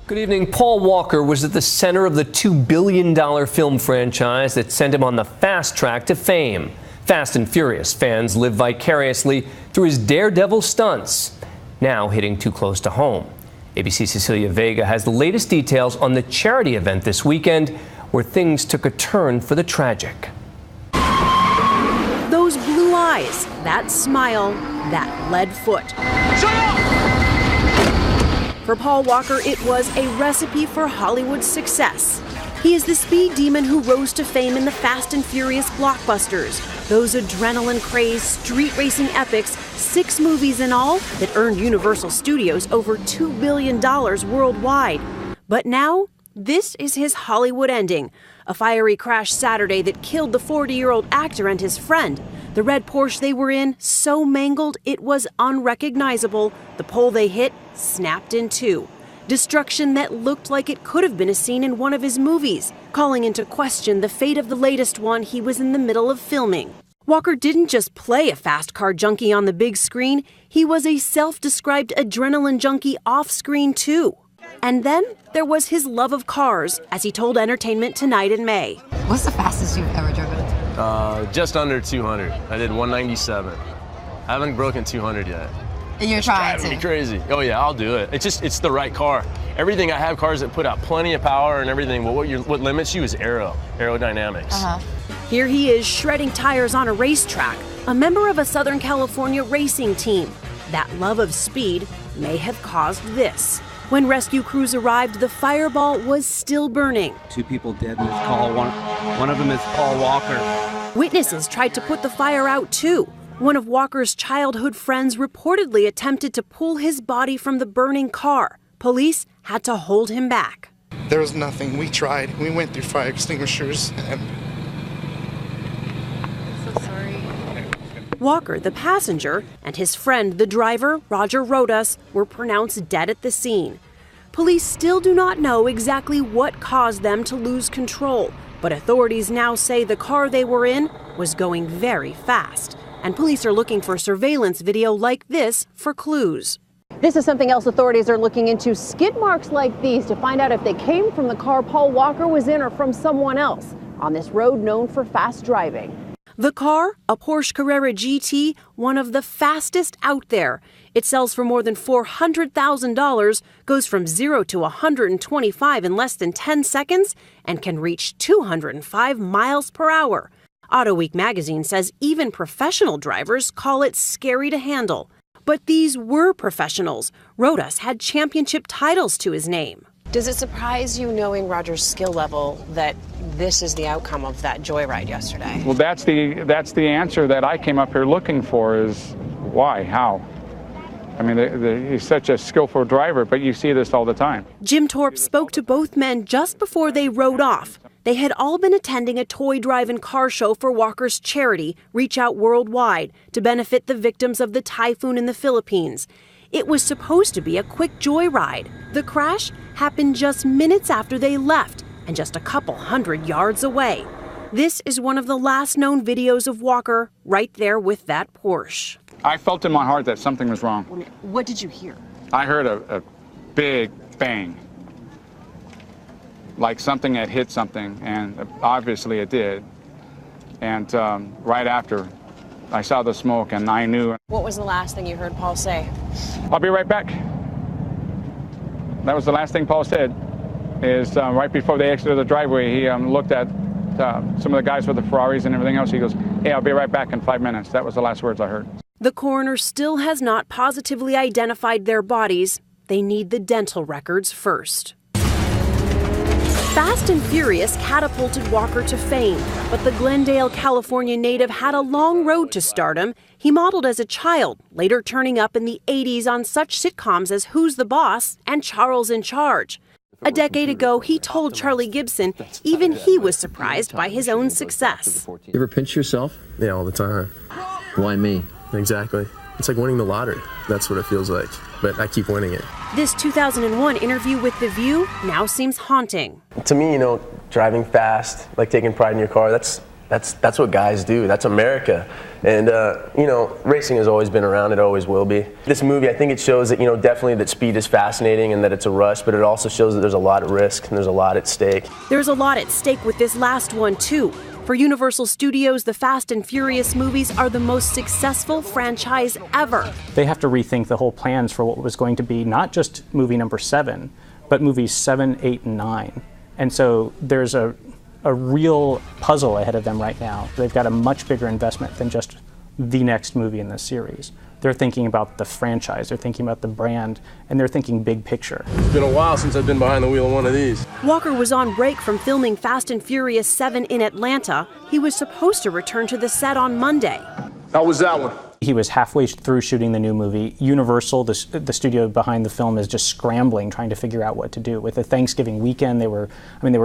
Good evening. Paul Walker was at the center of the $2 billion film franchise that sent him on the fast track to fame. Fast and Furious fans live vicariously through his daredevil stunts, now hitting too close to home. ABC's Cecilia Vega has the latest details on the charity event this weekend where things took a turn for the tragic. Those blue eyes, that smile, that lead foot. Shut up! For Paul Walker, it was a recipe for Hollywood success. He is the speed demon who rose to fame in the Fast and Furious blockbusters, those adrenaline-crazed street racing epics, 6 movies in all that earned Universal Studios over $2 billion worldwide. But now, this is his Hollywood ending, a fiery crash Saturday that killed the 40-year-old actor and his friend. The red Porsche they were in, so mangled it was unrecognizable. The pole they hit snapped in two. Destruction that looked like it could have been a scene in one of his movies, calling into question the fate of the latest one he was in the middle of filming. Walker didn't just play a fast car junkie on the big screen, he was a self-described adrenaline junkie off-screen too. And then there was his love of cars, as he told Entertainment Tonight in May. What's the fastest you've ever driven? Just under 200. I did 197. I haven't broken 200 yet. And you're trying to? Driving me crazy. Oh yeah, I'll do it. It's the right car. Everything, I have cars that put out plenty of power and everything, but what limits you is aerodynamics. Here he is shredding tires on a racetrack, a member of a Southern California racing team. That love of speed may have caused this. When rescue crews arrived, the fireball was still burning. 2 people dead in this call. One of them is Paul Walker. Witnesses tried to put the fire out too. One of Walker's childhood friends reportedly attempted to pull his body from the burning car. Police had to hold him back. There was nothing. We tried. We went through fire extinguishers. I'm so sorry. Walker, the passenger, and his friend, the driver, Roger Rodas, were pronounced dead at the scene. Police still do not know exactly what caused them to lose control, but authorities now say the car they were in was going very fast. And police are looking for surveillance video like this for clues. This is something else authorities are looking into, skid marks like these to find out if they came from the car Paul Walker was in or from someone else on this road known for fast driving. The car, a Porsche Carrera GT, one of the fastest out there. It sells for more than $400,000, goes from 0 to 125 in less than 10 seconds, and can reach 205 miles per hour. AutoWeek magazine says even professional drivers call it scary to handle. But these were professionals. Rodas had championship titles to his name. Does it surprise you, knowing Roger's skill level, that this is the outcome of that joyride yesterday? Well, that's the answer that I came up here looking for, is why, how? I mean, he's such a skillful driver, but you see this all the time. Jim Torp spoke to both men just before they rode off. They had all been attending a toy drive-in car show for Walker's charity, Reach Out Worldwide, to benefit the victims of the typhoon in the Philippines. It was supposed to be a quick joyride. The crash happened just minutes after they left, and just a couple hundred yards away. This is one of the last known videos of Walker right there with that Porsche. I felt in my heart that something was wrong. What did you hear? I heard a big bang, like something had hit something, and obviously it did. And right after, I saw the smoke and I knew. What was the last thing you heard Paul say? I'll be right back. That was the last thing Paul said, is right before they exited the driveway, he looked at some of the guys with the Ferraris and everything else. He goes, "Hey, I'll be right back in 5 minutes." That was the last words I heard. The coroner still has not positively identified their bodies. They need the dental records first. Fast and Furious catapulted Walker to fame, but the Glendale, California native had a long road to stardom. He modeled as a child, later turning up in the 80s on such sitcoms as Who's the Boss and Charles in Charge. A decade ago, he told Charlie Gibson even he was surprised by his own success. You ever pinch yourself? Yeah, all the time. Why me? Exactly. It's like winning the lottery. That's what it feels like. But I keep winning it. This 2001 interview with The View now seems haunting. To me, driving fast, like taking pride in your car, that's That's what guys do. That's America. And, you know, racing has always been around. It always will be. This movie, I think it shows that, you know, definitely that speed is fascinating and that it's a rush, but it also shows that there's a lot of risk and there's a lot at stake. There's a lot at stake with this last one, too. For Universal Studios, the Fast and Furious movies are the most successful franchise ever. They have to rethink the whole plans for what was going to be not just movie number 7, but movies 7, 8, and 9. And so there's a real puzzle ahead of them right now. They've got a much bigger investment than just the next movie in this series. They're thinking about the franchise, they're thinking about the brand, and they're thinking big picture. It's been a while since I've been behind the wheel of one of these. Walker was on break from filming Fast and Furious 7 in Atlanta. He was supposed to return to the set on Monday. How was that one? He was halfway through shooting the new movie. Universal, the studio behind the film, is just scrambling, trying to figure out what to do. With the Thanksgiving weekend, they were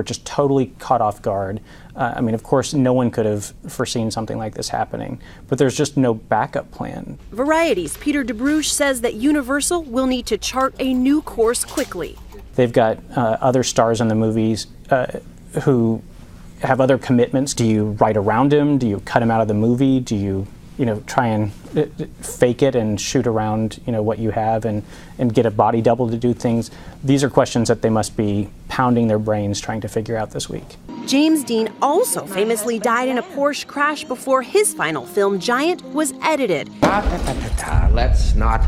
just totally caught off guard. Of course, no one could have foreseen something like this happening, but there's just no backup plan. Variety's Peter DeBruge says that Universal will need to chart a new course quickly. They've got other stars in the movies who have other commitments. Do you write around him? Do you cut him out of the movie? Do you try and fake it and shoot around, what you have and get a body double to do things? These are questions that they must be pounding their brains trying to figure out this week. James Dean also famously died in a Porsche crash before his final film, Giant, was edited. Let's not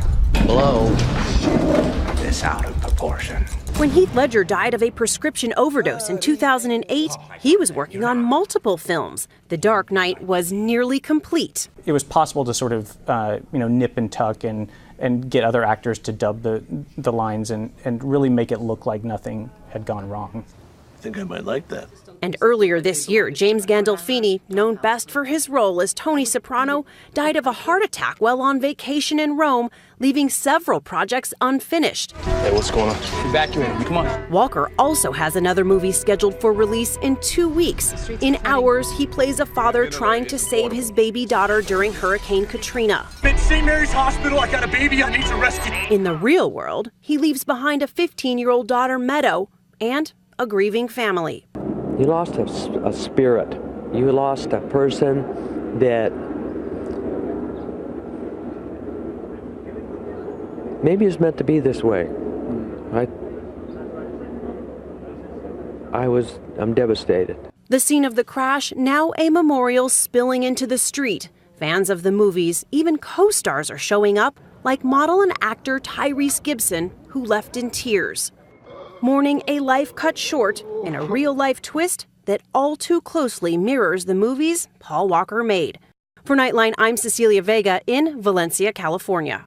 blow this out of proportion. When Heath Ledger died of a prescription overdose in 2008, he was working on multiple films. The Dark Knight was nearly complete. It was possible to sort of, nip and tuck and get other actors to dub the lines and really make it look like nothing had gone wrong. I think I might like that. And earlier this year, James Gandolfini, known best for his role as Tony Soprano, died of a heart attack while on vacation in Rome, leaving several projects unfinished. Hey, what's going on? Evacuate me, come on. Walker also has another movie scheduled for release in 2 weeks. In Hours, he plays a father trying to save his baby daughter during Hurricane Katrina. At St. Mary's Hospital, I got a baby I need to rescue. In the real world, he leaves behind a 15-year-old daughter, Meadow, and a grieving family. You lost a spirit. You lost a person that maybe is meant to be this way. I'm devastated. The scene of the crash, now a memorial spilling into the street. Fans of the movies, even co-stars are showing up, like model and actor Tyrese Gibson, who left in tears. Mourning a life cut short in a real-life twist that all too closely mirrors the movies Paul Walker made. For Nightline, I'm Cecilia Vega in Valencia, California.